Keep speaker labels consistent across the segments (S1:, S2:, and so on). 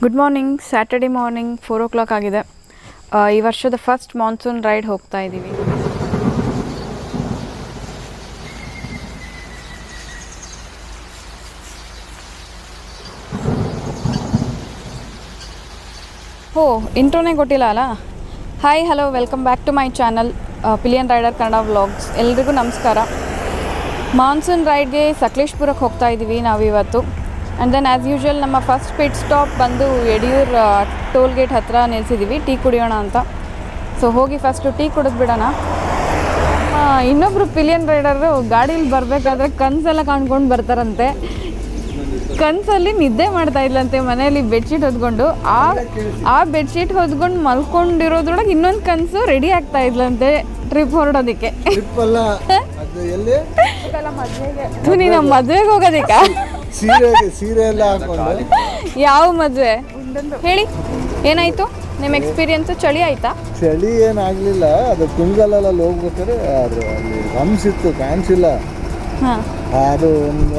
S1: Good morning. Saturday morning 4 o'clock ಆಗಿದೆ. ಈ ವರ್ಷದ ಫಸ್ಟ್ ಮಾನ್ಸೂನ್ ರೈಡ್ ಹೋಗ್ತಾ ಇದ್ದೀವಿ. ಇಂಟ್ರೋನೇ ಕೊಟ್ಟಿಲ್ಲ ಅಲ್ಲ. Hi, hello, welcome back to my channel pillion rider Kannada vlogs. ಎಲ್ರಿಗೂ ನಮಸ್ಕಾರ. ಮಾನ್ಸೂನ್ ರೈಡ್ಗೆ ಸಕಲೇಶ್ಪುರಕ್ಕೆ ಹೋಗ್ತಾ ಇದ್ದೀವಿ ನಾವು ಇವತ್ತು. ಆ್ಯಂಡ್ ದೆನ್ ಆ್ಯಸ್ ಯೂಶ್ವಲ್ ನಮ್ಮ ಫಸ್ಟ್ ಪಿಟ್ ಸ್ಟಾಪ್ ಬಂದು ಯಡಿಯೂರು ಟೋಲ್ ಗೇಟ್ ಹತ್ತಿರ ನಿಲ್ಸಿದ್ದೀವಿ ಟೀ ಕುಡಿಯೋಣ ಅಂತ. ಸೊ ಹೋಗಿ ಫಸ್ಟು ಟೀ ಕುಡಿದ್ಬಿಡೋಣ. ಇನ್ನೊಬ್ಬರು ಪಿಲಿಯನ್ ರೈಡರು ಗಾಡೀಲಿ ಬರಬೇಕಾದ್ರೆ ಕನಸೆಲ್ಲ ಕಾಣ್ಕೊಂಡು ಬರ್ತಾರಂತೆ. ಕನಸಲ್ಲಿ ನಿದ್ದೆ ಮಾಡ್ತಾ ಇದ್ಲಂತೆ ಮನೆಯಲ್ಲಿ ಬೆಡ್ಶೀಟ್ ಹೊದ್ಕೊಂಡು. ಆ ಬೆಡ್ಶೀಟ್ ಹೊದ್ಕೊಂಡು ಮಲ್ಕೊಂಡಿರೋದ್ರೊಳಗೆ ಇನ್ನೊಂದು ಕನಸು ರೆಡಿ ಆಗ್ತಾ ಇದ್ಲಂತೆ ಟ್ರಿಪ್ ಹೊರಡೋದಕ್ಕೆ. ನಮ್ಮ ಮದುವೆಗೆ ಹೋಗೋದಕ್ಕ
S2: ಸೀರೆ ಎಲ್ಲ ಹಾಕೊಂಡು.
S1: ಯಾವ ಮದುವೆ ಹೇಳಿ, ಏನಾಯ್ತು ನಿಮ್ಮ ಎಕ್ಸ್ಪೀರಿಯನ್ಸು? ಚಳಿ ಆಯ್ತಾ?
S2: ಚಳಿ ಏನಾಗಲಿಲ್ಲ. ಅದು ಕುಂಗಲಲ್ಲಿ ಹೋಗ್ಬೇಕಾದ್ರೆ ಅದು ಅಲ್ಲಿ ರಮ್ಸ್ ಇತ್ತು, ಕಾಣಿಸಿಲ್ಲ. ಅದು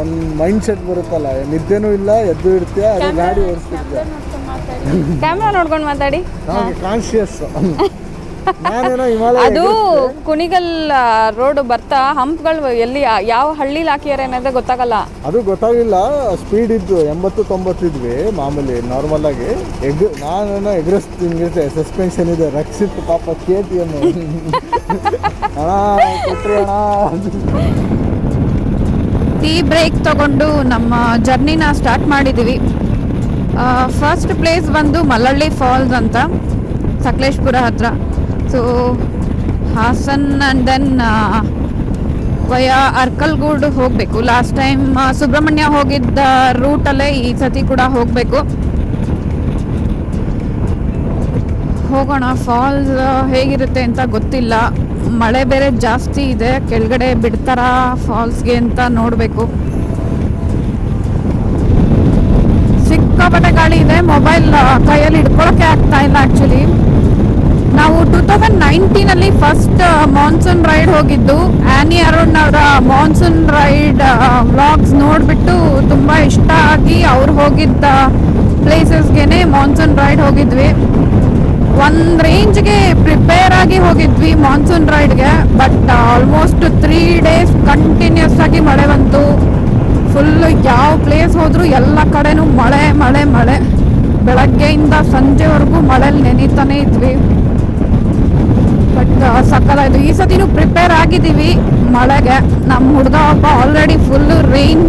S2: ಒಂದು ಮೈಂಡ್ ಸೆಟ್ ಬರುತ್ತಲ್ಲ, ನಿದ್ದೆನೂ ಇಲ್ಲ, ಎದ್ದು ಇರ್ತೀಯ, ಅದು ಗಾಡಿ ಓಡಿಸ್ತಿರ್ತೀಯ.
S1: ಕ್ಯಾಮ್ರಾ ನೋಡ್ಕೊಂಡು ಮಾತಾಡಿ.
S2: ಕಾನ್ಶಿಯಸ್.
S1: ಅದು ಕುಣಿಗಲ್ ರೋಡ್ ಬರ್ತಾ ಹಂಪ್ಗಳು ಎಲ್ಲಿ ಯಾವ ಹಳ್ಳಿಲಿ ಹಾಕಿಯಾರೆ ಅನ್ನೋದೇ ಗೊತ್ತಾಗಲ್ಲ.
S2: ಅದು ಗೊತ್ತಾಗಿಲ್ಲ. ಸ್ಪೀಡ್ ಇದ್ದು 80-90 ಇದ್ವಿ ಮಾಮೂಲಿ ನಾರ್ಮಲ್ ಆಗಿ. ನಾನು ಎಗ್ರೆಸ್ತಿಂಗಿರ್ತೆ, ಸಸ್ಪೆನ್ಷನ್ ಇದೆ. ರಕ್ಷಿತ್ ಪಾಪ KTM ಕೊಟ್ರಿ ಅಣ್ಣ.
S1: ಟೀ ಬ್ರೇಕ್ ತಗೊಂಡು ನಮ್ಮ ಜರ್ನಿನ ಸ್ಟಾರ್ಟ್ ಮಾಡಿದ್ದೀವಿ. ಫಸ್ಟ್ ಪ್ಲೇಸ್ ಬಂದು ಮಲ್ಲಳ್ಳಿ ಫಾಲ್ಸ್ ಅಂತ, ಸಕಲೇಶ್ಪುರ ಹತ್ರ. So Hassan and then via Arkalgud ಹೋಗಬೇಕು. ಲಾಸ್ಟ್ ಟೈಮ್ ಸುಬ್ರಹ್ಮಣ್ಯ ಹೋಗಿದ್ದ ರೂಟಲ್ಲೇ ಈ ಸತಿ ಕೂಡ ಹೋಗಬೇಕು. ಹೋಗೋಣ. ಫಾಲ್ಸ್ ಹೇಗಿರುತ್ತೆ ಅಂತ ಗೊತ್ತಿಲ್ಲ. ಮಳೆ ಬೇರೆ ಜಾಸ್ತಿ ಇದೆ, ಕೆಳಗಡೆ ಬಿಡ್ತಾರಾ ಫಾಲ್ಸ್ಗೆ ಅಂತ ನೋಡಬೇಕು. ಸಿಕ್ಕಾಪಟ್ಟೆ ಗಾಳಿ ಇದೆ. ಮೊಬೈಲ್ ಕೈಯಲ್ಲಿ ಹಿಡ್ಕೊಳ್ಳೋಕ್ಕೆ ಆಗ್ತಾ ಇಲ್ಲ. ಆ್ಯಕ್ಚುಲಿ ನಾವು 2019 ಫಸ್ಟ್ ಮಾನ್ಸೂನ್ ರೈಡ್ ಹೋಗಿದ್ದು. ಆ್ಯನಿ ಅರುಣ್ ಅವರ ಮಾನ್ಸೂನ್ ರೈಡ್ ವ್ಲಾಗ್ಸ್ ನೋಡಿಬಿಟ್ಟು ತುಂಬ ಇಷ್ಟ ಆಗಿ ಅವ್ರು ಹೋಗಿದ್ದ ಪ್ಲೇಸಸ್ಗೆ ಮಾನ್ಸೂನ್ ರೈಡ್ ಹೋಗಿದ್ವಿ. ಒಂದು ರೇಂಜ್ಗೆ ಪ್ರಿಪೇರ್ ಆಗಿ ಹೋಗಿದ್ವಿ ಮಾನ್ಸೂನ್ ರೈಡ್ಗೆ. ಬಟ್ ಆಲ್ಮೋಸ್ಟ್ 3 days ಕಂಟಿನ್ಯೂಸ್ ಆಗಿ ಮಳೆ ಬಂತು. ಫುಲ್ಲು ಯಾವ ಪ್ಲೇಸ್ ಹೋದರೂ ಎಲ್ಲ ಕಡೆನೂ ಮಳೆ ಮಳೆ ಮಳೆ. ಬೆಳಗ್ಗೆಯಿಂದ ಸಂಜೆವರೆಗೂ ಮಳೆಯಲ್ಲಿ ನೆನೀತಾನೆ ಇದ್ವಿ. ಬಟ್ ಸಕ್ಕತ್ತಾಯಿತು. ಈ ಸತಿನೂ ಪ್ರಿಪೇರ್ ಆಗಿದ್ದೀವಿ ಮಳೆಗೆ. ನಮ್ಮ ಹುಡುಗ ಒಬ್ಬ already full rain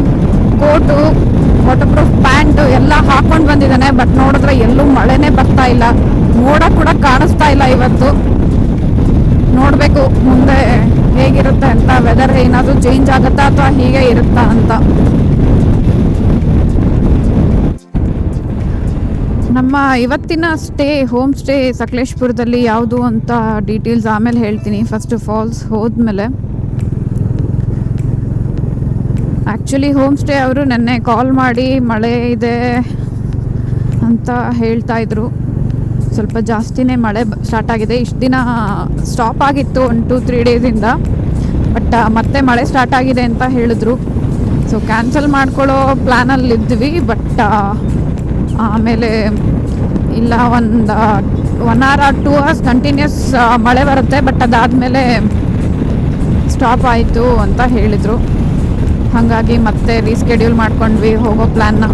S1: coat, water proof pant ಎಲ್ಲ ಹಾಕೊಂಡು ಬಂದಿದ್ದಾನೆ. ಬಟ್ ನೋಡಿದ್ರೆ ಎಲ್ಲೂ ಮಳೆನೇ ಬರ್ತಾ ಇಲ್ಲ, ಮೋಡ ಕೂಡ ಕಾಣಿಸ್ತಾ ಇಲ್ಲ ಇವತ್ತು. ನೋಡಬೇಕು ಮುಂದೆ ಹೇಗಿರುತ್ತೆ ಅಂತ. ವೆದರ್ ಏನಾದರೂ ಚೇಂಜ್ ಆಗುತ್ತಾ ಅಥವಾ ಹೀಗೆ ಇರುತ್ತಾ ಅಂತ. ನಮ್ಮ ಇವತ್ತಿನ ಹೋಮ್ ಸ್ಟೇ ಸಕಲೇಶ್ಪುರದಲ್ಲಿ ಯಾವುದು ಅಂತ ಡೀಟೇಲ್ಸ್ ಆಮೇಲೆ ಹೇಳ್ತೀನಿ. ಫಸ್ಟ್ ಫಾಲ್ಸ್ ಹೋದ್ಮೇಲೆ. ಆ್ಯಕ್ಚುಲಿ ಹೋಮ್ ಸ್ಟೇ ಅವರು ನೆನ್ನೆ ಕಾಲ್ ಮಾಡಿ ಮಳೆ ಇದೆ ಅಂತ ಹೇಳ್ತಾ ಇದ್ರು. ಸ್ವಲ್ಪ ಜಾಸ್ತಿನೇ ಮಳೆ ಸ್ಟಾರ್ಟ್ ಆಗಿದೆ. ಇಷ್ಟು ದಿನ ಸ್ಟಾಪ್ ಆಗಿತ್ತು 1-2-3 ಡೇಸಿಂದ. ಬಟ್ ಮತ್ತೆ ಮಳೆ ಸ್ಟಾರ್ಟ್ ಆಗಿದೆ ಅಂತ ಹೇಳಿದ್ರು. ಸೊ ಕ್ಯಾನ್ಸಲ್ ಮಾಡ್ಕೊಳ್ಳೋ ಪ್ಲ್ಯಾನಲ್ಲಿ ಇದ್ವಿ. ಬಟ್ ಆಮೇಲೆ ಇಲ್ಲ, 1 hour or 2 hours ಕಂಟಿನ್ಯೂಸ್ ಮಳೆ ಬರುತ್ತೆ. ಬಟ್ ಅದಾದಮೇಲೆ ಸ್ಟಾಪ್ ಆಯಿತು ಅಂತ ಹೇಳಿದರು. ಹಾಗಾಗಿ ಮತ್ತೆ ರೀಸ್ಕೆಡ್ಯೂಲ್ ಮಾಡ್ಕೊಂಡ್ವಿ ಹೋಗೋ ಪ್ಲ್ಯಾನ್ನ.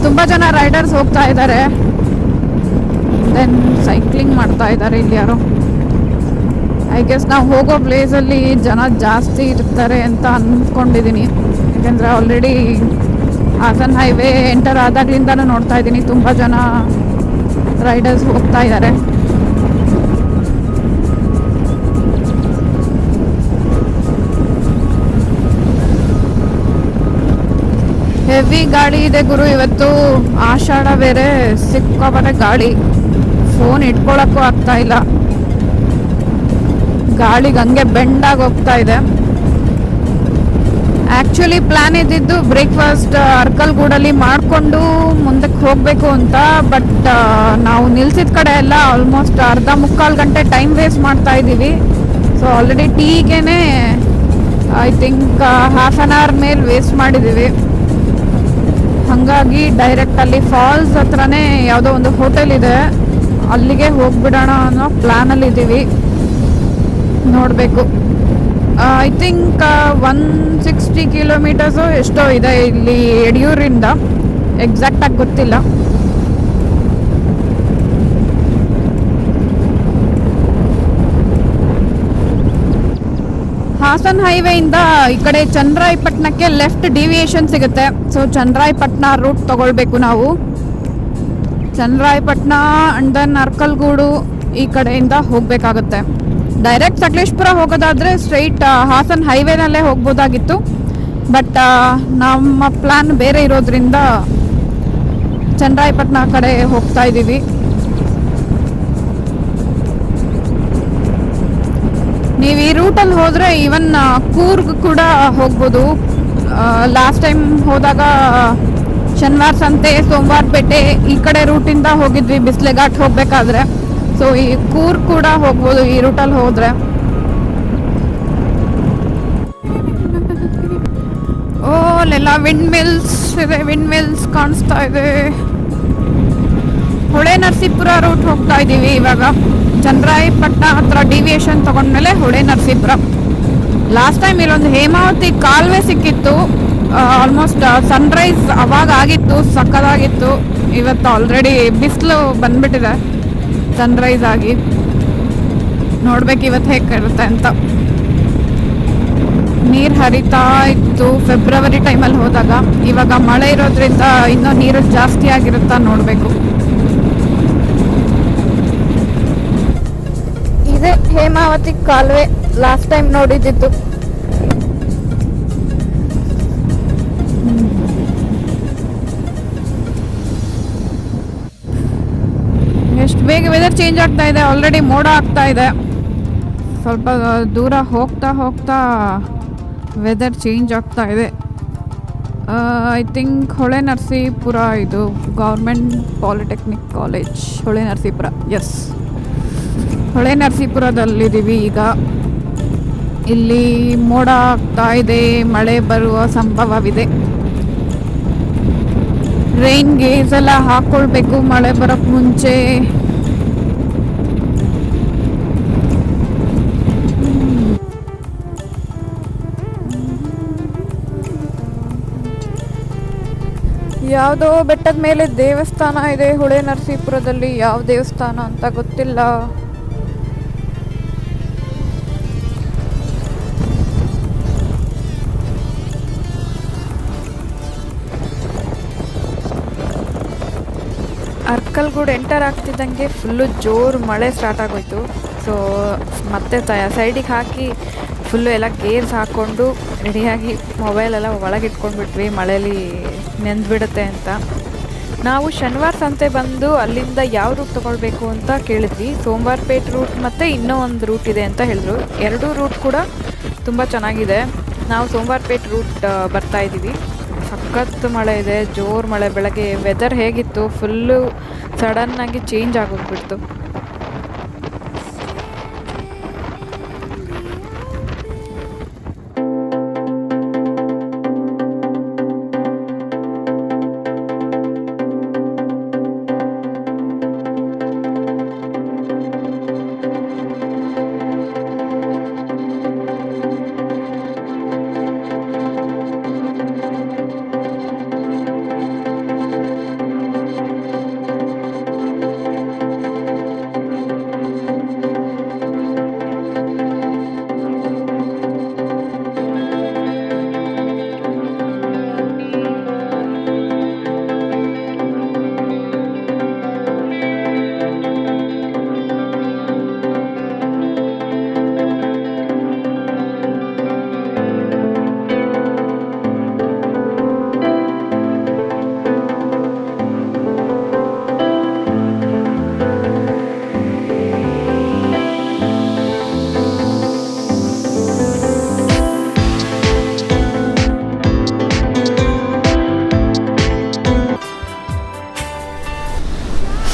S1: ತುಂಬ ಜನ ರೈಡರ್ಸ್ ಹೋಗ್ತಾ ಇದ್ದಾರೆ. ದೆನ್ ಸೈಕ್ಲಿಂಗ್ ಮಾಡ್ತಾ ಇದ್ದಾರೆ ಇಲ್ಲಿ ಯಾರೋ. ಐ ಗೆಸ್ ನಾವು ಹೋಗೋ ಪ್ಲೇಸಲ್ಲಿ ಜನ ಜಾಸ್ತಿ ಇರ್ತಾರೆ ಅಂತ ಅಂದ್ಕೊಂಡಿದ್ದೀನಿ. ಯಾಕೆಂದರೆ ಆಲ್ರೆಡಿ ಹಾಸನ್ ಹೈವೇ ಎಂಟರ್ ಆದಾಗ್ಲಿಂದನೂ ನೋಡ್ತಾ ಇದ್ದೀನಿ ತುಂಬ ಜನ ರೈಡರ್ಸ್ ಹೋಗ್ತಾ ಇದ್ದಾರೆ. ಹೆವಿ ಗಾಡಿ ಇದೆ ಗುರು ಇವತ್ತು. ಆಷಾಢ ಬೇರೆ, ಸಿಕ್ಕಾಪಟ್ಟೆ ಗಾಡಿ. ಫೋನ್ ಇಟ್ಕೊಳ್ಳೋಕ್ಕೂ ಆಗ್ತಾ ಇಲ್ಲ, ಗಾಳಿಗೆ ಹಂಗೆ ಬೆಂಡಾಗಿ ಹೋಗ್ತಾ ಇದೆ. ಆ್ಯಕ್ಚುಲಿ ಪ್ಲ್ಯಾನ್ ಇದ್ದಿದ್ದು ಬ್ರೇಕ್ಫಾಸ್ಟ್ ಅರ್ಕಲ್ಗೂಡಲ್ಲಿ ಮಾಡಿಕೊಂಡು ಮುಂದಕ್ಕೆ ಹೋಗಬೇಕು ಅಂತ. ಬಟ್ ನಾವು ನಿಲ್ಸಿದ ಕಡೆ ಎಲ್ಲ ಆಲ್ಮೋಸ್ಟ್ ಅರ್ಧ-ಮುಕ್ಕಾಲು ಗಂಟೆ ಟೈಮ್ ವೇಸ್ಟ್ ಮಾಡ್ತಾ ಇದ್ದೀವಿ. ಸೊ ಆಲ್ರೆಡಿ ಟೀಗೇ ಐ ಥಿಂಕ್ 1/2 hour ಮೇಲೆ ವೇಸ್ಟ್ ಮಾಡಿದ್ದೀವಿ. ಹಾಗಾಗಿ ಡೈರೆಕ್ಟ್ ಅಲ್ಲಿ ಫಾಲ್ಸ್ ಹತ್ರನೇ ಯಾವುದೋ ಒಂದು ಹೋಟೆಲ್ ಇದೆ, ಅಲ್ಲಿಗೆ ಹೋಗ್ಬಿಡೋಣ ಅನ್ನೋ ಪ್ಲ್ಯಾನಲ್ಲಿ ಇದ್ದೀವಿ. ನೋಡಬೇಕು. ಐ ಥಿಂಕ್ 160 ಕಿಲೋಮೀಟರ್ಸು ಎಷ್ಟೋ ಇದೆ ಇಲ್ಲಿ ಯಡಿಯೂರಿಂದ, ಎಕ್ಸಾಕ್ಟಾಗಿ ಗೊತ್ತಿಲ್ಲ. ಹಾಸನ್ ಹೈವೇಯಿಂದ ಈ ಕಡೆ ಚನ್ನರಾಯಪಟ್ಟಣಕ್ಕೆ ಲೆಫ್ಟ್ ಡಿವಿಯೇಷನ್ ಸಿಗುತ್ತೆ. ಸೊ ಚನ್ನರಾಯಪಟ್ಟಣ ರೂಟ್ ತಗೊಳ್ಬೇಕು ನಾವು. ಚನ್ನರಾಯಪಟ್ಟಣ ಅಂಡ್ ದೆನ್ ಅರ್ಕಲ್ಗೂಡು ಈ ಕಡೆಯಿಂದ ಹೋಗಬೇಕಾಗುತ್ತೆ. ಡೈರೆಕ್ಟ್ ಸಕಲೇಶ್ಪುರ ಹೋಗೋದಾದರೆ ಸ್ಟ್ರೈಟ್ ಹಾಸನ್ ಹೈವೇನಲ್ಲೇ ಹೋಗ್ಬೋದಾಗಿತ್ತು. ಬಟ್ ನಮ್ಮ ಪ್ಲ್ಯಾನ್ ಬೇರೆ ಇರೋದ್ರಿಂದ ಚನ್ನರಾಯಪಟ್ಟಣ ಕಡೆ ಹೋಗ್ತಾ ಇದ್ದೀವಿ. ನೀವು ಈ ರೂಟಲ್ಲಿ ಹೋದರೆ ಈವನ್ ಕೂರ್ಗ್ ಕೂಡ ಹೋಗ್ಬೋದು. ಲಾಸ್ಟ್ ಟೈಮ್ ಹೋದಾಗ ಶನಿವಾರ ಸಂತೆ, ಸೋಮವಾರಪೇಟೆ ಈ ಕಡೆ ರೂಟಿಂದ ಹೋಗಿದ್ವಿ ಬಿಸ್ಲೆಘಾಟ್ ಹೋಗಬೇಕಾದ್ರೆ. ಸೊ ಈ ಕೂರ್ಗ್ ಕೂಡ ಹೋಗ್ಬೋದು ಈ ರೂಟಲ್ಲಿ ಹೋದರೆ. ಓ ಅಲ್ಲೆಲ್ಲ ವಿಂಡ್ ಮಿಲ್ಸ್ ಇದೆ, ವಿಂಡ್ ಮಿಲ್ಸ್ ಕಾಣಿಸ್ತಾ ಇದೆ. ಹೊಳೆ ನರಸೀಪುರ ರೂಟ್ ಹೋಗ್ತಾ ಇದ್ದೀವಿ ಇವಾಗ. ಚನ್ನರಾಯಪಟ್ಟಣ ಹತ್ರ deviation ತಗೊಂಡ್ಮೇಲೆ Hole Narasipura. Last time ಇಲ್ಲೊಂದು ಹೇಮಾವತಿ ಕಾಲುವೆ ಸಿಕ್ಕಿತ್ತು. ಆಲ್ಮೋಸ್ಟ್ ಸನ್ರೈಸ್ ಅವಾಗ ಆಗಿತ್ತು, ಸಕ್ಕದಾಗಿತ್ತು. ಇವತ್ತು ಆಲ್ರೆಡಿ ಬಿಸಿಲು ಬಂದ್ಬಿಟ್ಟಿದೆ ಸನ್ರೈಸ್ ಆಗಿ. ನೋಡ್ಬೇಕು ಇವತ್ತು ಹೇಗೆ ಇರುತ್ತೆ ಅಂತ. ನೀರು ಹರಿತಾ ಇತ್ತು ಫೆಬ್ರವರಿ ಟೈಮಲ್ಲಿ ಹೋದಾಗ. ಇವಾಗ ಮಳೆ ಇರೋದ್ರಿಂದ ಇನ್ನೂ ನೀರು ಜಾಸ್ತಿ ಆಗಿರುತ್ತಾ ನೋಡಬೇಕು. ಇದೇ ಹೇಮಾವತಿ ಕಾಲುವೆ ಲಾಸ್ಟ್ ಟೈಮ್ ನೋಡಿದ್ದು. ಎಷ್ಟು ಬೇಗ ವೆದರ್ ಚೇಂಜ್ ಆಗ್ತಾ ಇದೆ. ಆಲ್ರೆಡಿ ಮೋಡ ಆಗ್ತಾ ಇದೆ. ಸ್ವಲ್ಪ ದೂರ ಹೋಗ್ತಾ ಹೋಗ್ತಾ ವೆದರ್ ಚೇಂಜ್ ಆಗ್ತಾ ಇದೆ. ಐ ಥಿಂಕ್ ಹೊಳೆ ನರಸೀಪುರ, ಇದು government polytechnic college Hole Narasipura. S, ಹೊಳೆ ನರಸೀಪುರದಲ್ಲಿದ್ದೀವಿ ಈಗ. ಇಲ್ಲಿ ಮೋಡ ಆಗ್ತಾ ಇದೆ, ಮಳೆ ಬರುವ ಸಂಭವವಿದೆ. ರೈನ್ ಗೇಜ್ ಎಲ್ಲ ಹಾಕ್ಕೊಳ್ಬೇಕು ಮಳೆ ಬರೋಕ್ಕೆ ಮುಂಚೆ. ಯಾವುದೋ ಬೆಟ್ಟದ ಮೇಲೆ ದೇವಸ್ಥಾನ ಇದೆ ಹೊಳೆ ನರಸೀಪುರದಲ್ಲಿ. ಯಾವ ದೇವಸ್ಥಾನ ಅಂತ ಗೊತ್ತಿಲ್ಲ. ಅರ್ಕಲ್ಗೂಡು ಎಂಟರ್ ಆಗ್ತಿದ್ದಂಗೆ ಫುಲ್ಲು ಜೋರು ಮಳೆ ಸ್ಟಾರ್ಟ್ ಆಗೋಯ್ತು. ಸೊ ಮತ್ತೆ ಸೈಡಿಗೆ ಹಾಕಿ ಫುಲ್ಲು ಎಲ್ಲ ಗೇರ್ಸ್ ಹಾಕ್ಕೊಂಡು ರೆಡಿಯಾಗಿ ಮೊಬೈಲೆಲ್ಲ ಒಳಗಿಟ್ಕೊಂಡ್ಬಿಟ್ವಿ, ಮಳೇಲಿ ನೆಂದ್ಬಿಡುತ್ತೆ ಅಂತ. ನಾವು ಶನಿವಾರ ಸಂತೆ ಬಂದು ಅಲ್ಲಿಂದ ಯಾವ ರೂಟ್ ತೊಗೊಳ್ಬೇಕು ಅಂತ ಕೇಳಿದ್ವಿ. ಸೋಮವಾರಪೇಟೆ ರೂಟ್ ಮತ್ತು ಇನ್ನೂ ಒಂದು ರೂಟ್ ಇದೆ ಅಂತ ಹೇಳಿದ್ರು. ಎರಡೂ ರೂಟ್ ಕೂಡ ತುಂಬ ಚೆನ್ನಾಗಿದೆ. ನಾವು ಸೋಮವಾರಪೇಟೆ ರೂಟ್ ಬರ್ತಾಯಿದ್ದೀವಿ. ಸಖತ್ ಮಳೆ ಇದೆ, ಜೋರು ಮಳೆ. ಬೆಳಗ್ಗೆ ವೆದರ್ ಹೇಗಿತ್ತು, ಫುಲ್ಲು ಸಡನ್ನಾಗಿ ಚೇಂಜ್ ಆಗೋಗ್ಬಿಡ್ತು.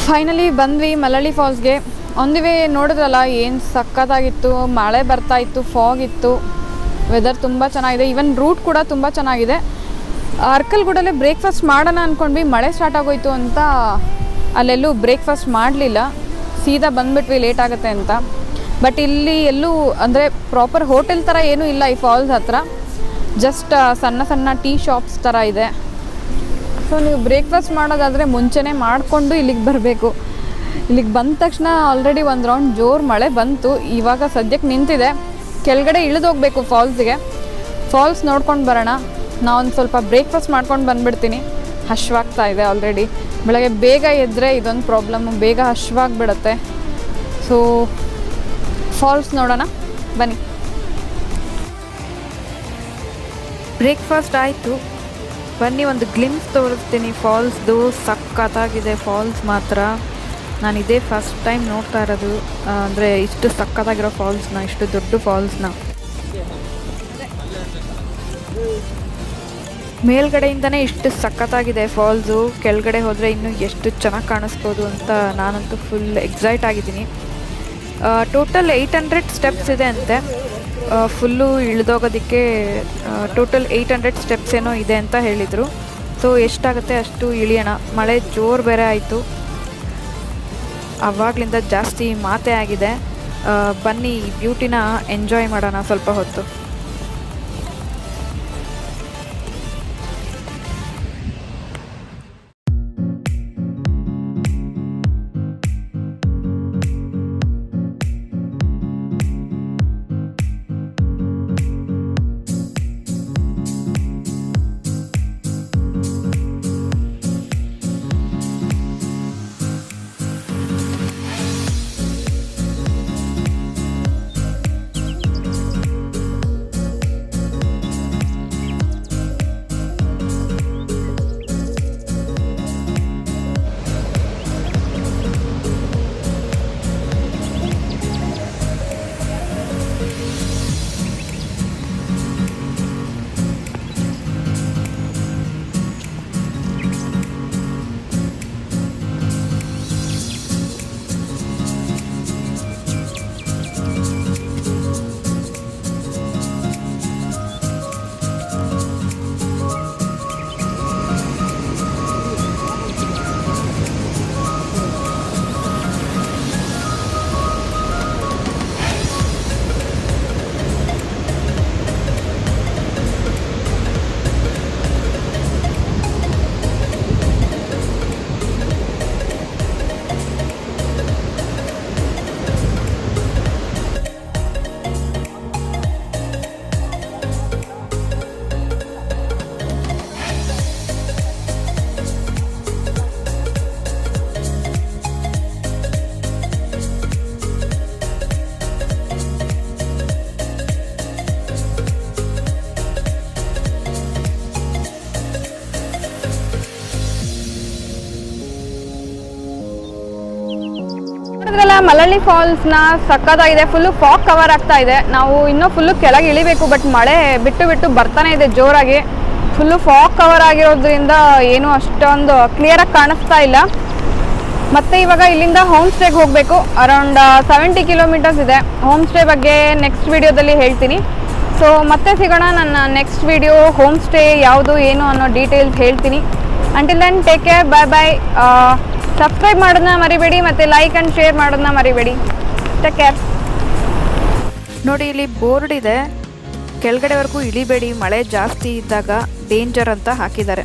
S1: ಫೈನಲಿ ಬಂದ್ವಿ ಮಲಳಿ ಫಾಲ್ಸ್ಗೆ. ಆನ್ ದಿ ವೇ ನೋಡಿದ್ರಲ್ಲ ಏನು ಸಕ್ಕತ್ತಾಗಿತ್ತು. ಮಳೆ ಬರ್ತಾ ಇತ್ತು, ಫಾಗ್ ಇತ್ತು, ವೆದರ್ ತುಂಬ ಚೆನ್ನಾಗಿದೆ. ಈವನ್ ರೂಟ್ ಕೂಡ ತುಂಬ ಚೆನ್ನಾಗಿದೆ. ಅರ್ಕಲ್ಗೂಡಲ್ಲೇ ಬ್ರೇಕ್ಫಾಸ್ಟ್ ಮಾಡೋಣ ಅಂದ್ಕೊಂಡ್ವಿ, ಮಳೆ ಸ್ಟಾರ್ಟ್ ಆಗೋಯ್ತು ಅಂತ ಅಲ್ಲೆಲ್ಲೂ ಬ್ರೇಕ್ಫಾಸ್ಟ್ ಮಾಡಲಿಲ್ಲ, ಸೀದಾ ಬಂದುಬಿಟ್ವಿ ಲೇಟ್ ಆಗುತ್ತೆ ಅಂತ. ಬಟ್ ಇಲ್ಲಿ ಎಲ್ಲೂ ಅಂದರೆ ಪ್ರಾಪರ್ ಹೋಟೆಲ್ ಥರ ಏನೂ ಇಲ್ಲ ಈ ಫಾಲ್ಸ್ ಹತ್ರ, ಜಸ್ಟ್ ಸಣ್ಣ ಸಣ್ಣ ಟೀ ಶಾಪ್ಸ್ ಥರ ಇದೆ. ಸೊ ನೀವು ಬ್ರೇಕ್ಫಾಸ್ಟ್ ಮಾಡೋದಾದರೆ ಮುಂಚೆನೇ ಮಾಡಿಕೊಂಡು ಇಲ್ಲಿಗೆ ಬರಬೇಕು. ಇಲ್ಲಿಗೆ ಬಂದ ತಕ್ಷಣ ಆಲ್ರೆಡಿ ಒಂದು ರೌಂಡ್ ಜೋರು ಮಳೆ ಬಂತು, ಇವಾಗ ಸದ್ಯಕ್ಕೆ ನಿಂತಿದೆ. ಕೆಳಗಡೆ ಇಳಿದೋಗ್ಬೇಕು ಫಾಲ್ಸಿಗೆ, ಫಾಲ್ಸ್ ನೋಡ್ಕೊಂಡು ಬರೋಣ. ನಾವೊಂದು ಸ್ವಲ್ಪ ಬ್ರೇಕ್ಫಾಸ್ಟ್ ಮಾಡ್ಕೊಂಡು ಬಂದುಬಿಡ್ತೀನಿ, ಹಶ್ವಾಗ್ತಾ ಇದೆ ಆಲ್ರೆಡಿ. ಬೆಳಗ್ಗೆ ಬೇಗ ಎದ್ದರೆ ಇದೊಂದು ಪ್ರಾಬ್ಲಮ್ಮು, ಬೇಗ ಹಶ್ವಾಗಿಬಿಡುತ್ತೆ. ಸೊ ಫಾಲ್ಸ್ ನೋಡೋಣ ಬನ್ನಿ. ಬ್ರೇಕ್ಫಾಸ್ಟ್ ಆಯಿತು, ಬನ್ನಿ ಒಂದು ಗ್ಲಿಮ್ಸ್ ತೋರಿಸ್ತೀನಿ ಫಾಲ್ಸ್ದು. ಸಕ್ಕತ್ತಾಗಿದೆ ಫಾಲ್ಸ್ ಮಾತ್ರ. ನಾನು ಇದೇ ಫಸ್ಟ್ ಟೈಮ್ ನೋಡ್ತಾ ಇರೋದು, ಅಂದರೆ ಇಷ್ಟು ಸಕ್ಕತ್ತಾಗಿರೋ ಫಾಲ್ಸ್ನ, ಇಷ್ಟು ದೊಡ್ಡ ಫಾಲ್ಸ್ನ. ಮೇಲ್ಗಡೆಯಿಂದನೇ ಇಷ್ಟು ಸಕ್ಕತ್ತಾಗಿದೆ ಫಾಲ್ಸು, ಕೆಳಗಡೆ ಹೋದರೆ ಇನ್ನೂ ಎಷ್ಟು ಚೆನ್ನಾಗಿ ಕಾಣಿಸ್ಬೋದು ಅಂತ ನಾನಂತೂ ಫುಲ್ ಎಕ್ಸೈಟ್ ಆಗಿದ್ದೀನಿ. ಟೋಟಲ್ 800 ಸ್ಟೆಪ್ಸ್ ಇದೆ ಅಂತೆ, ಫುಲ್ಲು ಇಳಿದೋಗೋದಕ್ಕೆ ಟೋಟಲ್ 800 ಸ್ಟೆಪ್ಸ್ ಏನೋ ಇದೆ ಅಂತ ಹೇಳಿದರು. ಸೊ ಎಷ್ಟಾಗುತ್ತೆ ಅಷ್ಟು ಇಳಿಯೋಣ. ಮಳೆ ಜೋರು ಬೇರೆ ಆಯಿತು, ಆವಾಗಲಿಂದ ಜಾಸ್ತಿ ಮಾತೇ ಆಗಿದೆ. ಬನ್ನಿ ಬ್ಯೂಟಿನ ಎಂಜಾಯ್ ಮಾಡೋಣ ಸ್ವಲ್ಪ ಹೊತ್ತು. ಮಲಳಿ ಫಾಲ್ಸ್ನ ಸಕ್ಕತ್ತಾಗಿದೆ, ಫುಲ್ಲು ಫಾಗ್ ಕವರ್ ಆಗ್ತಾ ಇದೆ. ನಾವು ಇನ್ನೂ ಫುಲ್ಲು ಕೆಳಗೆ ಇಳಿಬೇಕು, ಬಟ್ ಮಳೆ ಬಿಟ್ಟು ಬಿಟ್ಟು ಬರ್ತಾನೆ ಇದೆ ಜೋರಾಗಿ. ಫುಲ್ಲು ಫಾಗ್ ಕವರ್ ಆಗಿರೋದ್ರಿಂದ ಏನು ಅಷ್ಟೊಂದು ಕ್ಲಿಯರಾಗಿ ಕಾಣಿಸ್ತಾ ಇಲ್ಲ. ಮತ್ತು ಇವಾಗ ಇಲ್ಲಿಂದ ಹೋಮ್ ಸ್ಟೇಗೆ ಹೋಗಬೇಕು, ಅರೌಂಡ್ 70 ಕಿಲೋಮೀಟರ್ಸ್ ಇದೆ. ಹೋಮ್ ಸ್ಟೇ ಬಗ್ಗೆ ನೆಕ್ಸ್ಟ್ ವಿಡಿಯೋದಲ್ಲಿ ಹೇಳ್ತೀನಿ. ಸೊ ಮತ್ತೆ ಸಿಗೋಣ ನನ್ನ ನೆಕ್ಸ್ಟ್ ವಿಡಿಯೋ, ಹೋಮ್ ಸ್ಟೇ ಯಾವುದು ಏನು ಅನ್ನೋ ಡೀಟೇಲ್ಸ್ ಹೇಳ್ತೀನಿ. ಅಂಟಿಲ್ ದೆನ್ ಟೇಕ್ ಕೇರ್, ಬಾಯ್ ಬಾಯ್. ಸಬ್ಸ್ಕ್ರೈಬ್ ಮಾಡೋದನ್ನ ಮರಿಬೇಡಿ ಮತ್ತು ಲೈಕ್ ಆ್ಯಂಡ್ ಶೇರ್ ಮಾಡೋದನ್ನ ಮರಿಬೇಡಿ. Take care. ನೋಡಿ ಇಲ್ಲಿ ಬೋರ್ಡ್ ಇದೆ, ಕೆಳಗಡೆವರೆಗೂ ಇಳಿಬೇಡಿ, ಮಳೆ ಜಾಸ್ತಿ ಇದ್ದಾಗ ಡೇಂಜರ್ ಅಂತ ಹಾಕಿದ್ದಾರೆ.